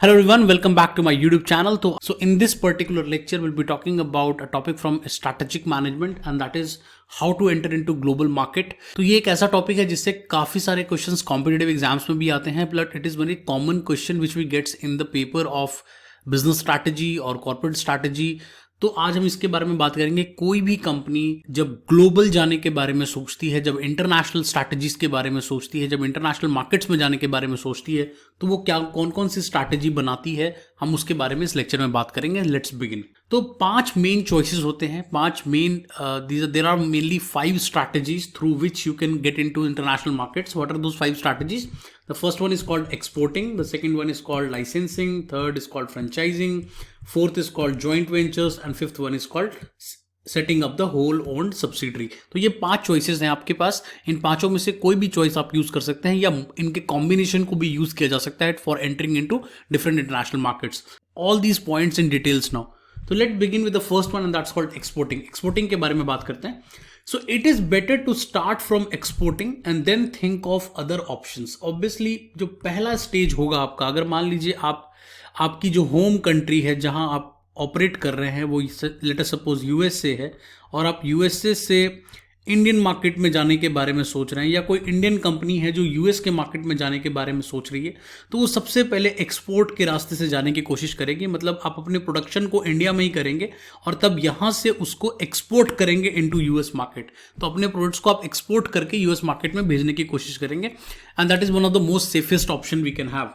Hello everyone, welcome back to my YouTube channel. So in this particular lecture, we'll be talking about a topic from strategic management and that is how to enter into global market. तो ये एक ऐसा topic है जिससे काफी सारे questions competitive exams में भी आते हैं, but it is very common question which we gets in the paper of business strategy और कॉर्पोरेट स्ट्रैटेजी। तो आज हम इसके बारे में बात करेंगे। कोई भी कंपनी जब ग्लोबल जाने के बारे में सोचती है, जब इंटरनेशनल स्ट्रैटेजीज के बारे में सोचती है, जब इंटरनेशनल मार्केट्स में जाने के बारे में सोचती है, तो वो क्या कौन कौन सी स्ट्रैटेजी बनाती है, हम उसके बारे में इस लेक्चर में बात करेंगे। Let's begin. तो 5 मेन चॉइसेस होते हैं, 5 main there are mainly 5 strategies through which you can get into international markets. What are those 5 strategies? The first one is called exporting, the second one is called licensing, third is called franchising, fourth is called joint ventures and fifth one is called setting up the whole owned subsidiary। तो ये 5 choices हैं आपके पास। इन पांचों में से कोई भी choice आप यूज कर सकते हैं या इनके combination को भी यूज किया जा सकता है for entering into different international markets। All these points in details now। तो let's begin with the first one and that's called exporting। exporting के बारे में बात करते हैं। So it is better to start from exporting and then think of other options। Obviously जो पहला stage होगा आपका, अगर मान लीजिए आपकी जो होम कंट्री है जहां आप ऑपरेट कर रहे हैं वो लेट अस सपोज यूएसए है और आप यूएसए से इंडियन मार्केट में जाने के बारे में सोच रहे हैं, या कोई इंडियन कंपनी है जो यूएस के मार्केट में जाने के बारे में सोच रही है, तो वो सबसे पहले एक्सपोर्ट के रास्ते से जाने की कोशिश करेंगे। मतलब आप अपने प्रोडक्शन को इंडिया में ही करेंगे और तब यहां से उसको एक्सपोर्ट करेंगे इनटू यूएस मार्केट। तो अपने प्रोडक्ट्स को आप एक्सपोर्ट करके यूएस मार्केट में भेजने की कोशिश करेंगे and that is one of the most safest option we can have.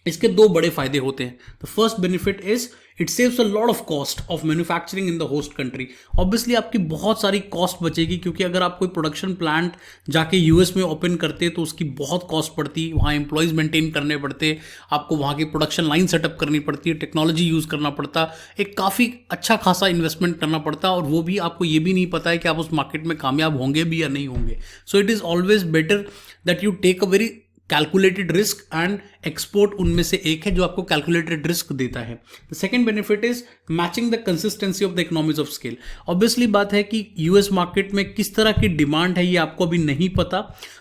इसके 2 बड़े फायदे होते हैं। The first benefit is it saves a lot of cost of manufacturing in the host country. Obviously आपकी बहुत सारी कॉस्ट बचेगी, क्योंकि अगर आप कोई प्रोडक्शन प्लांट जाके यूएस में ओपन करते तो उसकी बहुत कॉस्ट पड़ती, वहाँ एम्प्लॉयज मेंटेन करने पड़ते, आपको वहाँ की प्रोडक्शन लाइन सेटअप करनी पड़ती है, टेक्नोलॉजी यूज करना पड़ता, एक काफ़ी अच्छा खासा इन्वेस्टमेंट करना पड़ता, और वो भी आपको ये भी नहीं पता है कि आप उस मार्केट में कामयाब होंगे भी या नहीं होंगे। So it is always better that you take a very calculated risk and export उनमें से एक है जो आपको कैलकुलेटेड रिस्क देता है। The second benefit is matching the consistency of the economies of scale. Obviously बात है कि यूएस मार्केट में किस तरह की डिमांड है ये आपको अभी नहीं पता,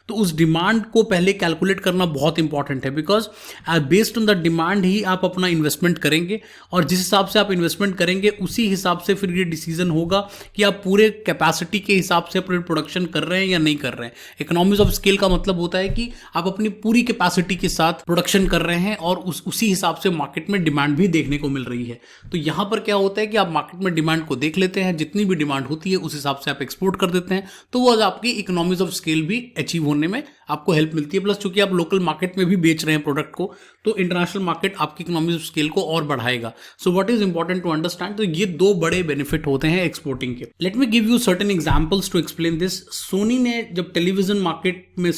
तो उस डिमांड को पहले कैलकुलेट करना बहुत इंपॉर्टेंट है, because based on the demand ही आप अपना इन्वेस्टमेंट करेंगे और जिस हिसाब से आप इन्वेस्टमेंट करेंगे उसी हिसाब से फिर ये डिसीजन होगा कि आप पूरे कैपेसिटी के हिसाब से अपने प्रोडक्शन कर रहे हैं या नहीं कर रहे हैं। इकोनॉमीज ऑफ स्केल का मतलब होता है कि आप अपनी पूरी कैपेसिटी के साथ प्रोडक्शन कर रहे हैं और उसी हिसाब से मार्केट में डिमांड भी देखने को मिल रही है। तो यहां पर क्या होता है कि आप मार्केट में डिमांड को देख लेते हैं, जितनी भी डिमांड होती है उस हिसाब से आप एक्सपोर्ट कर देते हैं, तो वो आपकी इकोनॉमीज ऑफ स्केल भी अचीव होने में आपको हेल्प मिलती है। प्लस चूंकि आप लोकल मार्केट में भी बेच रहे हैं प्रोडक्ट को, तो इंटरनेशनल मार्केट आपकी इकोनॉमीज ऑफ स्केल को और बढ़ाएगा। So what is important to understand, तो ये 2 बड़े बेनिफिट होते हैं एक्सपोर्टिंग के। Let me give you certain examples to explain this. Sony ने जब टेलीविजन मार्केट में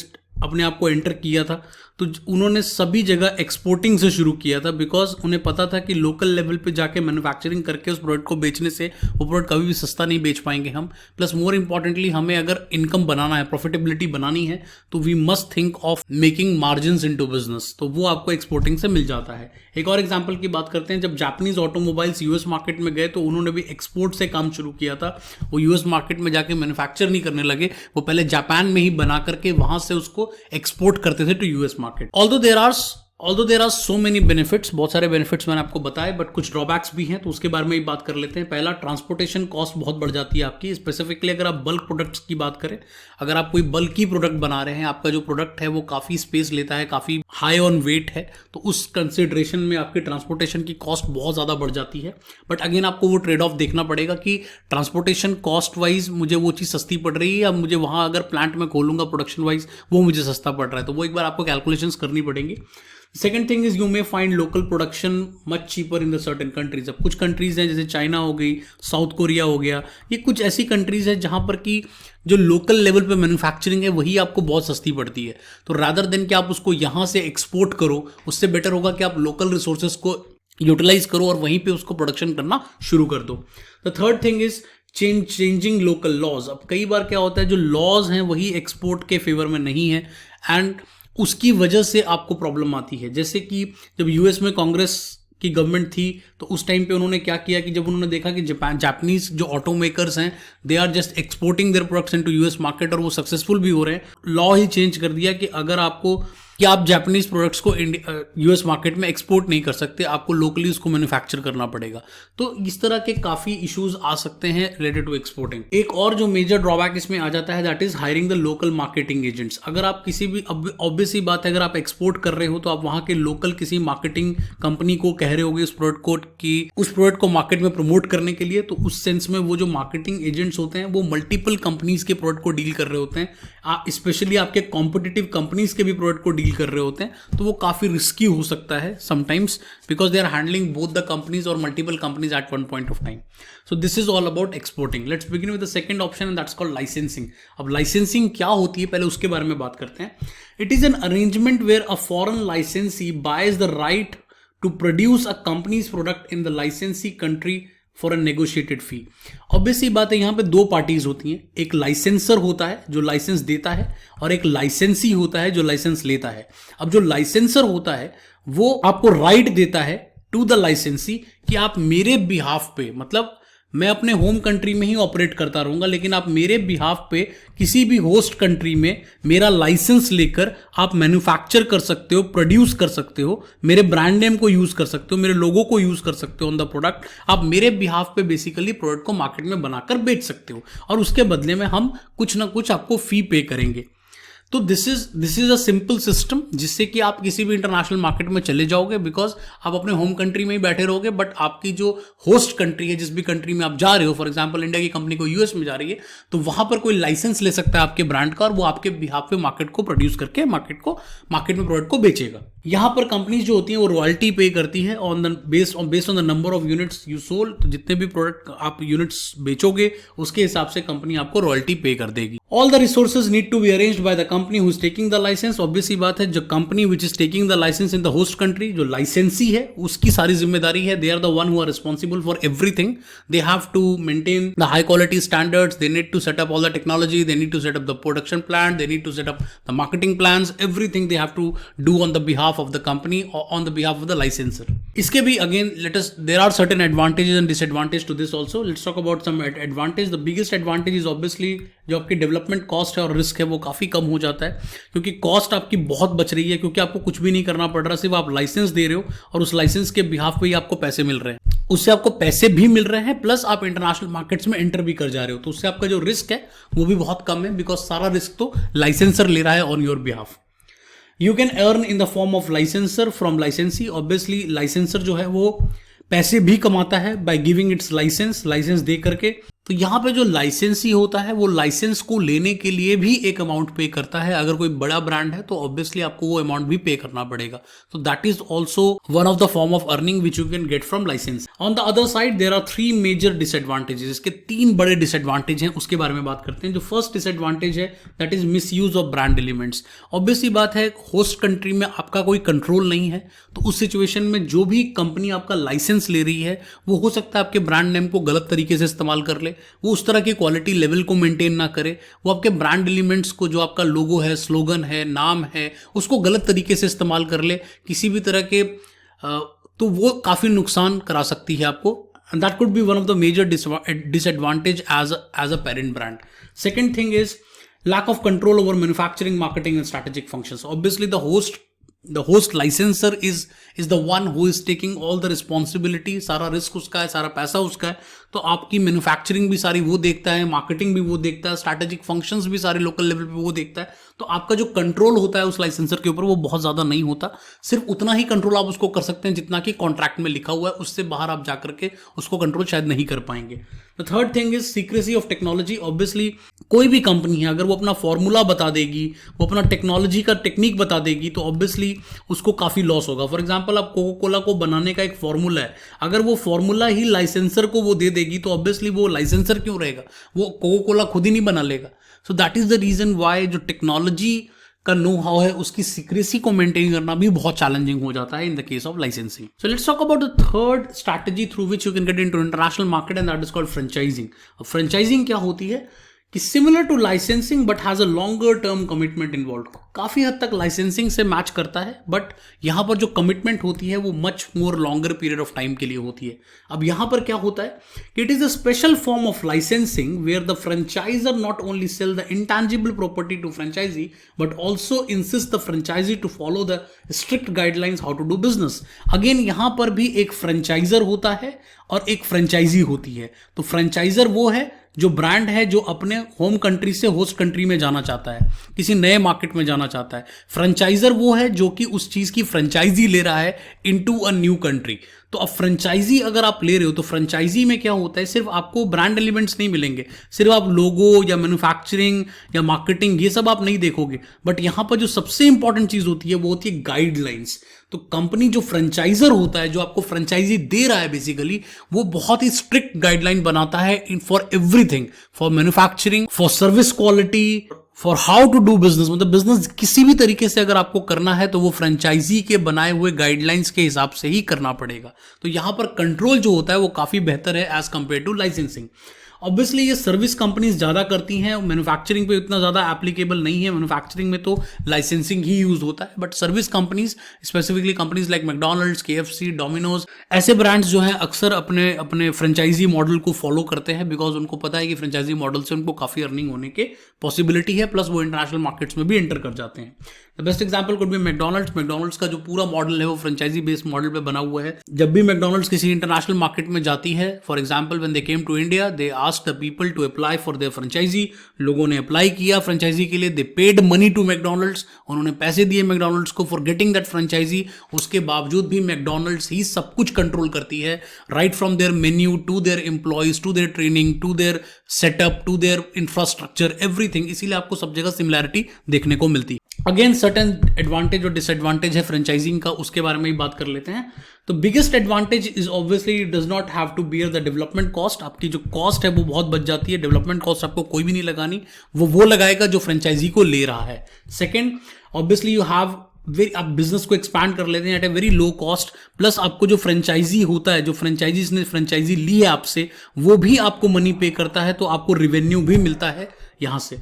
अपने आप को एंटर किया था तो उन्होंने सभी जगह एक्सपोर्टिंग से शुरू किया था, बिकॉज उन्हें पता था कि लोकल लेवल पे जाके मैन्युफैक्चरिंग करके उस प्रोडक्ट को बेचने से वो प्रोडक्ट कभी भी सस्ता नहीं बेच पाएंगे हम। प्लस मोर इंपॉर्टेंटली हमें अगर इनकम बनाना है, प्रॉफिटेबिलिटी बनानी है, तो we must think of making margins into business, तो वो आपको एक्सपोर्टिंग से मिल जाता है। एक और एग्जांपल की बात करते हैं, जब जापानीज ऑटोमोबाइल्स यूएस मार्केट में गए तो उन्होंने भी एक्सपोर्ट से काम शुरू किया था। वो यूएस मार्केट में जाके मैन्युफैक्चर नहीं करने लगे, वो पहले जापान में ही बना करके वहां से उसको एक्सपोर्ट करते थे to US market. Although there are so many benefits, बहुत सारे बेनिफिट्स मैंने आपको बताए, बट कुछ ड्रॉबैक्स भी हैं, तो उसके बारे में ही बात कर लेते हैं। पहला, ट्रांसपोर्टेशन कॉस्ट बहुत बढ़ जाती है आपकी। स्पेसिफिकली अगर आप बल्क प्रोडक्ट्स की बात करें, अगर आप कोई बल्की प्रोडक्ट बना रहे हैं, आपका जो प्रोडक्ट है वो काफ़ी स्पेस लेता है, काफ़ी हाई ऑन वेट है, तो उस कंसिडरेशन में आपकी ट्रांसपोर्टेशन की कॉस्ट बहुत ज़्यादा बढ़ जाती है। बट अगेन आपको वो ट्रेड ऑफ देखना पड़ेगा कि ट्रांसपोर्टेशन कॉस्ट वाइज मुझे वो चीज़ सस्ती पड़ रही है या मुझे वहाँ अगर प्लांट में खोलूंगा प्रोडक्शन वाइज वो मुझे सस्ता पड़ रहा है, तो वो एक बार आपको कैलकुलेशंस करनी पड़ेंगी। Second thing is you may find local production much cheaper in the certain countries. अब कुछ कंट्रीज हैं जैसे चाइना हो गई, साउथ कोरिया हो गया, ये कुछ ऐसी कंट्रीज हैं जहां पर कि जो लोकल लेवल पे मैन्युफैक्चरिंग है वही आपको बहुत सस्ती पड़ती है। तो रादर देन कि आप उसको यहां से एक्सपोर्ट करो, उससे बेटर होगा कि आप लोकल रिसोर्सेज को यूटिलाइज करो और वहीं पे उसको प्रोडक्शन करना शुरू कर दो। The third thing is changing local laws. अब कई बार क्या होता है, जो लॉज हैं वही एक्सपोर्ट के फेवर में नहीं है एंड उसकी वजह से आपको प्रॉब्लम आती है। जैसे कि जब यूएस में कांग्रेस की गवर्नमेंट थी तो उस टाइम पे उन्होंने क्या किया कि जब उन्होंने देखा कि जापानीज जो ऑटो मेकर्स हैं they are just exporting their products into US market और वो सक्सेसफुल भी हो रहे हैं, लॉ ही चेंज कर दिया कि अगर आपको कि आप जापानीज प्रोडक्ट्स को यूएस मार्केट में एक्सपोर्ट नहीं कर सकते, आपको लोकली उसको मैन्युफैक्चर करना पड़ेगा। तो इस तरह के काफी इश्यूज आ सकते हैं रिलेटेड टू एक्सपोर्टिंग। एक और जो मेजर ड्रॉबैक इसमें आ जाता है that is hiring the local marketing agents. अगर आप किसी भी, ऑब्वियस सी बात है, अगर आप एक्सपोर्ट कर रहे हो तो आप वहां के लोकल किसी मार्केटिंग कंपनी को कह रहे होगे उस प्रोडक्ट को कि उस प्रोडक्ट को मार्केट में प्रमोट करने के लिए, तो उस सेंस में वो जो मार्केटिंग एजेंट्स होते हैं वो मल्टीपल कंपनीज के प्रोडक्ट को डील कर रहे होते हैं, स्पेशली आपके कॉम्पिटिटिव कंपनीज के भी प्रोडक्ट को डील कर रहे होते हैं। तो वो काफी रिस्की हो सकता है sometimes, because they are handling both the companies और multiple companies at one point of time. So this is all about exporting. Let's begin with the second option and that's called licensing. अब licensing क्या होती है, पहले उसके बारे में बात करते हैं। It is an arrangement where a foreign licensee buys the right to produce a company's product in the licensee country for a negotiated fee. Obviously बात है, यहां पे दो पार्टीज होती हैं, एक लाइसेंसर होता है जो लाइसेंस देता है और एक लाइसेंसी होता है जो लाइसेंस लेता है। अब जो लाइसेंसर होता है वो आपको राइट देता है टू द लाइसेंसी कि आप मेरे बिहाफ पे, मतलब मैं अपने होम कंट्री में ही ऑपरेट करता रहूंगा, लेकिन आप मेरे बिहाफ पे किसी भी होस्ट कंट्री में मेरा लाइसेंस लेकर आप मैन्युफैक्चर कर सकते हो, प्रोड्यूस कर सकते हो, मेरे ब्रांड नेम को यूज कर सकते हो, मेरे लोगो को यूज कर सकते हो ऑन द प्रोडक्ट। आप मेरे बिहाफ पे बेसिकली प्रोडक्ट को मार्केट में बनाकर बेच सकते हो और उसके बदले में हम कुछ ना कुछ आपको फी पे करेंगे। तो this is a simple system जिससे कि आप किसी भी इंटरनेशनल मार्केट में चले जाओगे, बिकॉज आप अपने होम कंट्री में ही बैठे रहोगे, बट आपकी जो होस्ट कंट्री है, जिस भी कंट्री में आप जा रहे हो, फॉर एग्जांपल इंडिया की कंपनी को यूएस में जा रही है, तो वहां पर कोई लाइसेंस ले सकता है आपके ब्रांड का और वो आपके बिहाफ पे मार्केट को प्रोड्यूस करके मार्केट में प्रोडक्ट को बेचेगा। यहां पर कंपनीज जो होती हैं वो रॉयल्टी पे करती है on the based on the number of units you sold. तो जितने भी प्रोडक्ट आप यूनिट्स बेचोगे उसके हिसाब से कंपनी आपको रॉयल्टी पे कर देगी। All the resources need to be arranged by the company who is taking the licence. Obviously बात है, जो company which is taking the licence in the host country, जो लाइसेंसी है उसकी सारी जिम्मेदारी है। They are the one who are responsible for everything. They have to maintain the high quality standards, they need to set up all the technology, they need to set up the production plan, they need to set up the marketing plans, everything they have to do on the behalf of the company on the behalf of the licensor. इसके भी again there are certain advantages and disadvantages to this also. Let's talk about some advantage. The biggest advantage is obviously जो आपकी development cost है और risk है वो काफी कम हो जाता है, क्योंकि कॉस्ट आपकी बहुत बच रही है, क्योंकि आपको कुछ भी नहीं करना पड़ रहा, सिर्फ आप लाइसेंस दे रहे हो और उस लाइसेंस के बिहाफ पे ही आपको पैसे मिल रहे हैं। उससे आपको पैसे भी मिल रहे हैं प्लस आप इंटरनेशनल मार्केट्स में एंटर भी कर जा रहे हो, तो उससे आपका जो रिस्क है वो भी बहुत कम है, बिकॉज सारा रिस्क तो लाइसेंसर ले रहा है on your behalf. You can earn in the form of licensor from licensee. Obviously licensor जो है वो पैसे भी कमाता है by giving its लाइसेंस दे करके। तो यहां पे जो लाइसेंसी होता है वो लाइसेंस को लेने के लिए भी एक अमाउंट पे करता है। अगर कोई बड़ा ब्रांड है तो ऑब्वियसली आपको वो अमाउंट भी पे करना पड़ेगा। तो that is also one of the form of earning which you can get from licence. On the other side there are 3 major disadvantages. इसके 3 बड़े डिसएडवांटेज हैं, उसके बारे में बात करते हैं। जो फर्स्ट डिसएडवांटेज है that is miss use of brand elements. Obviously बात है, होस्ट कंट्री में आपका कोई कंट्रोल नहीं है, तो उस सिचुएशन में जो भी कंपनी आपका लाइसेंस ले रही है वो हो सकता है आपके ब्रांड नेम को गलत तरीके से इस्तेमाल कर ले, वो उस तरह की क्वालिटी लेवल को मेंटेन ना करे, वो आपके ब्रांड एलिमेंट्स को, जो आपका लोगो है, स्लोगन है, नाम है, उसको गलत तरीके से इस्तेमाल कर ले किसी भी तरह के, तो वो काफी नुकसान करा सकती है आपको। and that could be one of the major disadvantage as a parent brand. Second thing is lack of control over manufacturing, marketing and strategic functions. Obviously the host licensor is the one who is taking all the responsibility. सारा risk उसका है, सारा पैसा उसका है, तो आपकी manufacturing भी सारी वो देखता है, मार्केटिंग भी वो देखता है, स्ट्रैटेजिक फंक्शंस भी सारे लोकल लेवल पे वो देखता है। तो आपका जो कंट्रोल होता है उस लाइसेंसर के ऊपर वो बहुत ज्यादा नहीं होता, सिर्फ उतना ही कंट्रोल आप उसको कर सकते हैं जितना कि कॉन्ट्रैक्ट में लिखा हुआ है, उससे बाहर आप जाकर के उसको कंट्रोल शायद नहीं कर पाएंगे। The third thing is secrecy of technology. Obviously कोई भी कंपनी है अगर वो अपना फॉर्मूला बता देगी, वो अपना टेक्नोलॉजी का टेक्निक बता देगी, तो ऑब्वियसली उसको काफी लॉस होगा। फॉर एग्जांपल आप कोको कोला को बनाने का एक फॉर्मूला है, अगर वो फॉर्मूला ही लाइसेंसर को वो दे देगी तो ऑब्वियसली वो लाइसेंसर क्यों रहेगा, वो कोको कोला खुद ही नहीं बना लेगा। So that is the reason why जो टेक्नोलॉजी का नो हाउ है उसकी सीक्रेसी को मेंटेन करना भी बहुत चैलेंजिंग हो जाता है in the case of licensing. So let's talk about the third strategy through which you can get into international market and that is called franchising. Franchising क्या होती है is similar to licensing but has a longer term commitment involved. काफी हद तक licensing से match करता है, but यहां पर जो कमिटमेंट होती है वो much more longer period of time के लिए होती है. अब यहां पर क्या होता है कि it is a special form of licensing where the franchiser not only sell the intangible property to franchisee but also insist the franchisee to follow the strict guidelines how to do business. Again यहां पर भी एक franchisor होता है और एक franchise होती है. तो फ्रेंचाइजर वो है जो ब्रांड है जो अपने होम कंट्री से होस्ट कंट्री में जाना चाहता है, किसी नए मार्केट में जाना चाहता है. फ्रेंचाइजर वो है जो कि उस चीज की फ्रेंचाइजी ले रहा है इनटू अ न्यू कंट्री. तो अब फ्रेंचाइजी अगर आप ले रहे हो तो फ्रेंचाइजी में क्या होता है, सिर्फ आपको ब्रांड एलिमेंट्स नहीं मिलेंगे, सिर्फ आप लोगो या मैन्युफैक्चरिंग या मार्केटिंग ये सब आप नहीं देखोगे, बट यहां पर जो सबसे इंपॉर्टेंट चीज होती है वो होती है गाइडलाइंस. तो कंपनी जो फ्रेंचाइजर होता है, जो आपको फ्रेंचाइजी दे रहा है बेसिकली, वो बहुत ही स्ट्रिक्ट गाइडलाइन बनाता है in for everything, for manufacturing, for service quality, for how to do business. मतलब बिजनेस किसी भी तरीके से अगर आपको करना है तो वो फ्रेंचाइजी के बनाए हुए गाइडलाइंस के हिसाब से ही करना पड़ेगा. तो यहां पर कंट्रोल जो होता है वो काफी बेहतर है as compare to licensing. Obviously ये सर्विस कंपनीज ज़्यादा करती हैं, मैन्युफैक्चरिंग पे इतना ज़्यादा एप्लीकेबल नहीं है. मैन्युफैक्चरिंग में तो लाइसेंसिंग ही यूज होता है, but service companies specifically companies like McDonald's, KFC, Domino's, ऐसे ब्रांड्स जो हैं अक्सर अपने अपने फ्रेंचाइजी मॉडल को फॉलो करते हैं, बिकॉज उनको पता है कि फ्रेंचाइजी मॉडल से उनको काफ़ी अर्निंग होने के पॉसिबिलिटी है, प्लस वो इंटरनेशनल मार्केट्स में भी एंटर कर जाते हैं. The best example could be McDonald's. McDonald's का जो पूरा मॉडल है वो फ्रेंचाइजी बेस्ड मॉडल पे बना हुआ है. जब भी मैकडॉनल्ड्स किसी इंटरनेशनल मार्केट में जाती है, for example when they came to India, they asked the people to apply for their franchisee. लोगों ने अप्लाई किया फ्रेंचाइजी के लिए, they paid money to McDonald's, उन्होंने पैसे दिए मैकडॉनल्ड्स को फॉर गेटिंग दैट फ्रेंचाइजी. उसके बावजूद भी मैकडॉनल्ड्स ही सब कुछ कंट्रोल करती है, right from their menu to their employees to their training to their setup to their infrastructure, everything. इसीलिए आपको सब जगह सिमिलैरिटी देखने को मिलती है. अगेन सर्टेन एडवांटेज और डिसएडवांटेज है फ्रेंचाइजिंग का, उसके बारे में ही बात कर लेते हैं. तो biggest advantage is obviously it does not have to bear the development cost. आपकी जो कॉस्ट है वो बहुत बच जाती है. डेवलपमेंट कॉस्ट आपको कोई भी नहीं लगानी, वो लगाएगा जो फ्रेंचाइजी को ले रहा है. सेकेंड, ऑब्वियसली यू हैव आप बिजनेस को एक्सपैंड कर लेते हैं at a very low cost, plus आपको जो फ्रेंचाइजी होता है, जो फ्रेंचाइजीज ने फ्रेंचाइजी ली है आपसे, वो भी आपको मनी पे करता है, तो आपको रिवेन्यू भी मिलता है यहां से.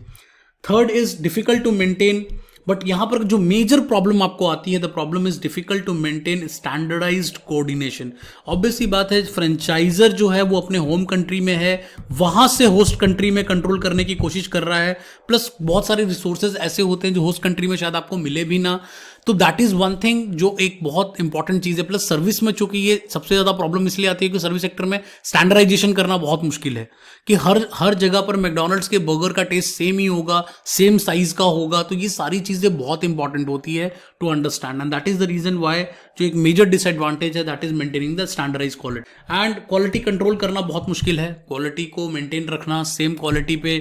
Third is difficult to maintain, but यहां पर जो मेजर प्रॉब्लम आपको आती है, the problem is difficult to maintain standardised coordination. Obviously बात है, फ्रेंचाइजर जो है वो अपने होम कंट्री में है, वहां से होस्ट कंट्री में कंट्रोल करने की कोशिश कर रहा है, प्लस बहुत सारे रिसोर्सेज ऐसे होते हैं जो होस्ट कंट्री में शायद आपको मिले भी ना. तो दैट इज वन थिंग जो एक बहुत इंपॉर्टेंट चीज है. प्लस सर्विस में चूंकि ये सबसे ज्यादा प्रॉब्लम इसलिए आती है कि सर्विस सेक्टर में स्टैंडर्डाइजेशन करना बहुत मुश्किल है, कि हर जगह पर मैकडॉनल्ड्स के बर्गर का टेस्ट सेम ही होगा, सेम साइज का होगा. तो ये सारी चीजें बहुत इंपॉर्टेंट होती है to understand, and that is the reason why जो एक मेजर डिसएडवांटेज है that is maintaining the standardise quality. And quality control करना बहुत मुश्किल है. क्वालिटी को मेंटेन रखना, सेम क्वालिटी पे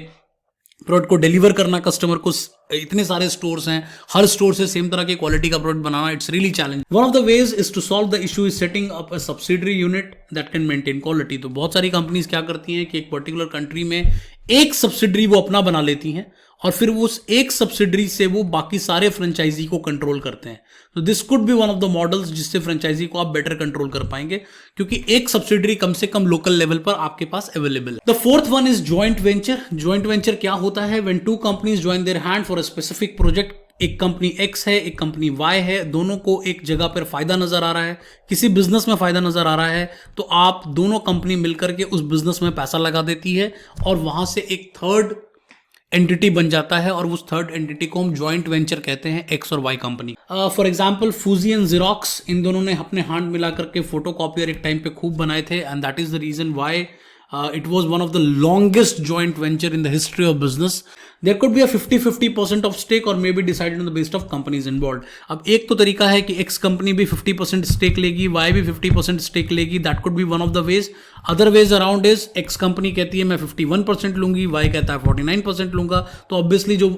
प्रोडक्ट को डिलीवर करना कस्टमर को, इतने सारे स्टोर्स हैं, हर स्टोर से सेम तरह की क्वालिटी का प्रोडक्ट बनाना, it's really challenge. One of the ways is to solve the issue is setting up a subsidiary unit that can maintain quality. तो बहुत सारी कंपनीज क्या करती हैं कि एक पर्टिकुलर कंट्री में एक सब्सिडरी वो अपना बना लेती हैं और फिर वो उस एक सब्सिडरी से वो बाकी सारे फ्रेंचाइजी को कंट्रोल करते हैं. तो this could be one of the models जिससे फ्रेंचाइजी को आप बेटर कंट्रोल कर पाएंगे, क्योंकि एक सब्सिडरी कम से कम लोकल लेवल पर आपके पास अवेलेबल है. The fourth one is joint venture. Joint venture क्या होता है? When two companies join their hand for a specific project. एक कंपनी X है, एक कंपनी Y है, दोनों को एक जगह पर फायदा नजर आ रहा है, किसी बिजनेस में फायदा नजर आ रहा है, तो आप दोनों कंपनी मिलकर के उस बिजनेस में पैसा लगा देती है और वहां से एक थर्ड एंटिटी बन जाता है, और उस थर्ड एंटिटी को हम जॉइंट वेंचर कहते हैं, X और Y company. For example Fuji and Xerox, इन दोनों ने अपने हाथ मिला करके फोटो कॉपियर एक टाइम पे खूब बनाए थे, and that is the reason why it was one of the longest joint venture in the history of business. There could be a 50-50% of stake or maybe decided on the basis of companies involved. अब एक तो तरीका है कि X company भी 50% stake लेगी, Y भी 50% stake लेगी. That could be one of the ways. Other ways around is X company कहती है मैं 51% लूंगी, Y कहता है 49% लूंगा. तो ऑब्वियसली जो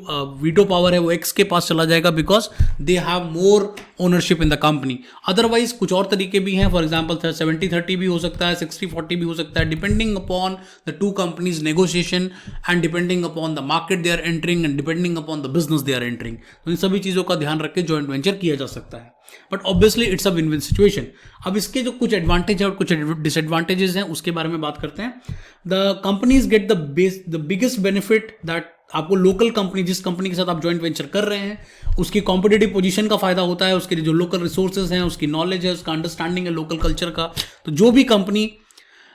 वीटो पावर है वो X के पास चला जाएगा, because they have more ownership in the company. Otherwise कुछ और तरीके भी हैं. फॉर एग्जाम्पल 70-30 भी हो सकता है, 60-40 भी हो सकता है, depending upon the two companies negotiation and depending upon the market they are entering and depending upon the business they are entering. तो इन सभी चीजों का ध्यान रख के जॉइंट वेंचर किया जा सकता है. But obviously it's a win win situation. अब इसके जो कुछ एडवांटेज है और कुछ डिसएडवांटेजेस हैं उसके बारे में बात करते हैं। The companies get the biggest benefit that आपको लोकल कंपनी, जिस कंपनी के साथ आप जॉइंट वेंचर कर रहे हैं, उसकी कॉम्पिटिटिव पोजीशन का फायदा होता है, उसके जो लोकल रिसोर्सेज हैं, उसकी नॉलेज है, उसका अंडरस्टैंडिंग है लोकल कल्चर का। तो जो भी कंपनी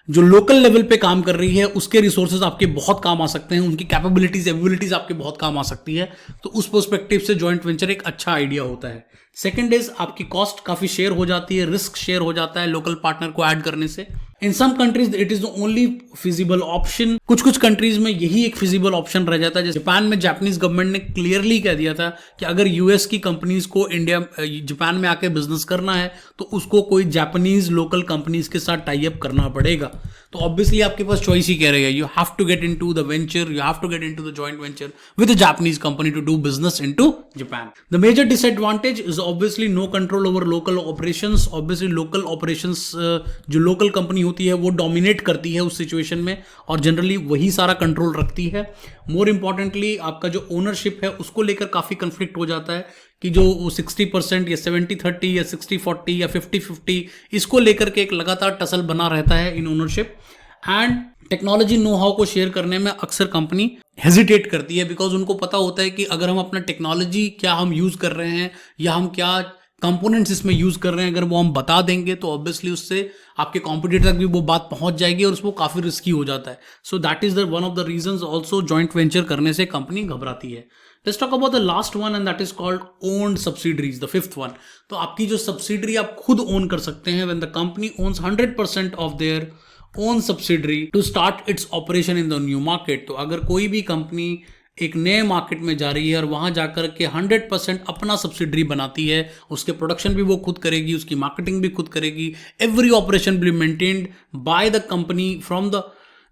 जो लोकल लेवल पे काम कर रही है उसके रिसोर्सेज आपके बहुत काम आ सकते हैं, उनकी कैपेबिलिटीज एबिलिटीज आपके बहुत काम आ सकती है। तो उस पर्सपेक्टिव से जॉइंट वेंचर एक अच्छा आइडिया होता है। सेकंड इज आपकी कॉस्ट काफी शेयर हो जाती है, रिस्क शेयर हो जाता है लोकल पार्टनर को ऐड करने से। In some countries it is the only feasible option. कुछ कंट्रीज में यही एक फिजिबल ऑप्शन रह जाता है। जैसे जापान में जापानीज गवर्नमेंट ने क्लियरली कह दिया था कि अगर यूएस की कंपनीज को जापान में आके बिजनेस करना है तो उसको कोई जापानीज लोकल कंपनीज के साथ टाई अप करना पड़ेगा। तो ऑब्वियसली आपके पास चॉइस ही कह रही है, you have to get into the venture, you have to get into the joint venture with a Japanese company to do business into Japan. The major disadvantage is obviously no control over local operations. Obviously local operations जो local company होती है वो dominate करती है उस situation में और generally वही सारा कंट्रोल रखती है। मोर इंपॉर्टेंटली आपका जो ओनरशिप है उसको लेकर काफी कंफ्लिक्ट हो जाता है कि जो 60% या 70-30 या 60-40 या 50-50 इसको लेकर के एक लगातार टसल बना रहता है in ownership. And technology know how को शेयर करने में अक्सर कंपनी हेजिटेट करती है, बिकॉज उनको पता होता है कि अगर हम अपना टेक्नोलॉजी क्या हम यूज कर रहे हैं या हम क्या कंपोनेंट्स इसमें यूज कर रहे हैं, अगर वो हम बता देंगे तो ऑब्वियसली उससे आपके कॉम्पिटिटर तक भी वो बात पहुंच जाएगी और उसको काफी रिस्की हो जाता है। सो that is the one of the reasons also joint venture करने से कंपनी घबराती है। Let's talk about the last one and that is called owned subsidiaries, the fifth one. तो आपकी जो सब्सिडरी आप खुद ओन कर सकते हैं, when the company owns 100% of their own subsidiary to start its operation in the new market. तो अगर कोई भी कंपनी एक नए मार्केट में जा रही है और वहां जाकर के 100% अपना सब्सिडरी बनाती है, उसके प्रोडक्शन भी वो खुद करेगी, उसकी मार्केटिंग भी खुद करेगी, every operation will be maintained by the company from the,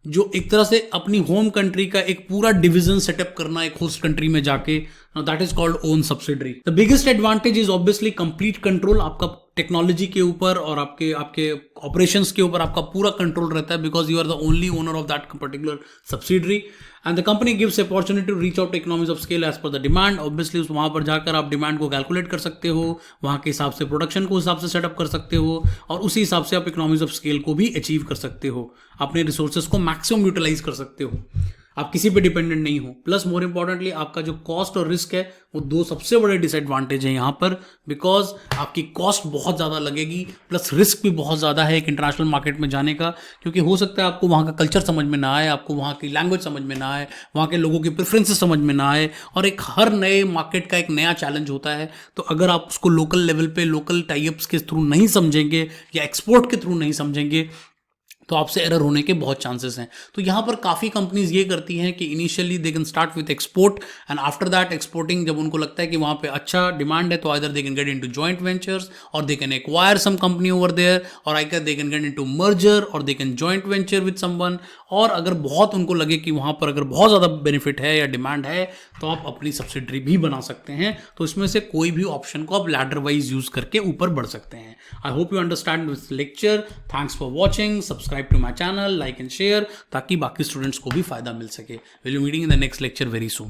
जो एक तरह से अपनी होम कंट्री का एक पूरा डिवीजन सेटअप करना एक होस्ट कंट्री में जाके, that is called own subsidiary. The biggest advantage is obviously complete control. आपका टेक्नोलॉजी के ऊपर और आपके ऑपरेशंस के ऊपर आपका पूरा कंट्रोल रहता है, because you are the only owner of that particular subsidiary. And the company gives opportunity to reach out economies of scale as per the demand. Obviously वहां पर जाकर आप डिमांड को कैलकुलेट कर सकते हो, वहां के हिसाब से प्रोडक्शन को हिसाब से सेटअप कर सकते हो और उसी हिसाब से आप इकोनॉमीज ऑफ स्केल को भी अचीव कर सकते हो, अपने रिसोर्सेज को मैक्सिमम यूटिलाइज कर सकते हो, आप किसी पे डिपेंडेंट नहीं हो। प्लस मोर इंपॉर्टेंटली आपका जो कॉस्ट और रिस्क है वो दो सबसे बड़े डिसएडवांटेज है यहाँ पर, बिकॉज आपकी कॉस्ट बहुत ज़्यादा लगेगी प्लस रिस्क भी बहुत ज़्यादा है एक इंटरनेशनल मार्केट में जाने का, क्योंकि हो सकता है आपको वहाँ का कल्चर समझ में ना आए, आपको वहाँ की लैंग्वेज समझ में ना आए, वहाँ के लोगों की प्रेफरेंसेस समझ में ना आए, और एक हर नए मार्केट का एक नया चैलेंज होता है। तो अगर आप उसको लोकल लेवल पे लोकल टाइप्स के थ्रू नहीं समझेंगे या एक्सपोर्ट के थ्रू नहीं समझेंगे तो आपसे एरर होने के बहुत चांसेस हैं। तो यहाँ पर काफ़ी कंपनीज ये करती हैं कि initially they can start with export and after that exporting, जब उनको लगता है कि वहाँ पे अच्छा डिमांड है तो either they can get into joint ventures और they can acquire some company over there, और either they can get into merger और they can joint venture with someone. और अगर बहुत उनको लगे कि वहाँ पर अगर बहुत ज़्यादा बेनिफिट है या डिमांड है तो आप अपनी सब्सिडरी भी बना सकते हैं। तो इसमें से कोई भी ऑप्शन को आप लैडर वाइज यूज करके ऊपर बढ़ सकते हैं। I hope you understand this lecture. Thanks for watching, subscribe to my channel, like and share, ताकि बाकी स्टूडेंट्स को भी फायदा मिल सके। Will you meeting in the next lecture very soon.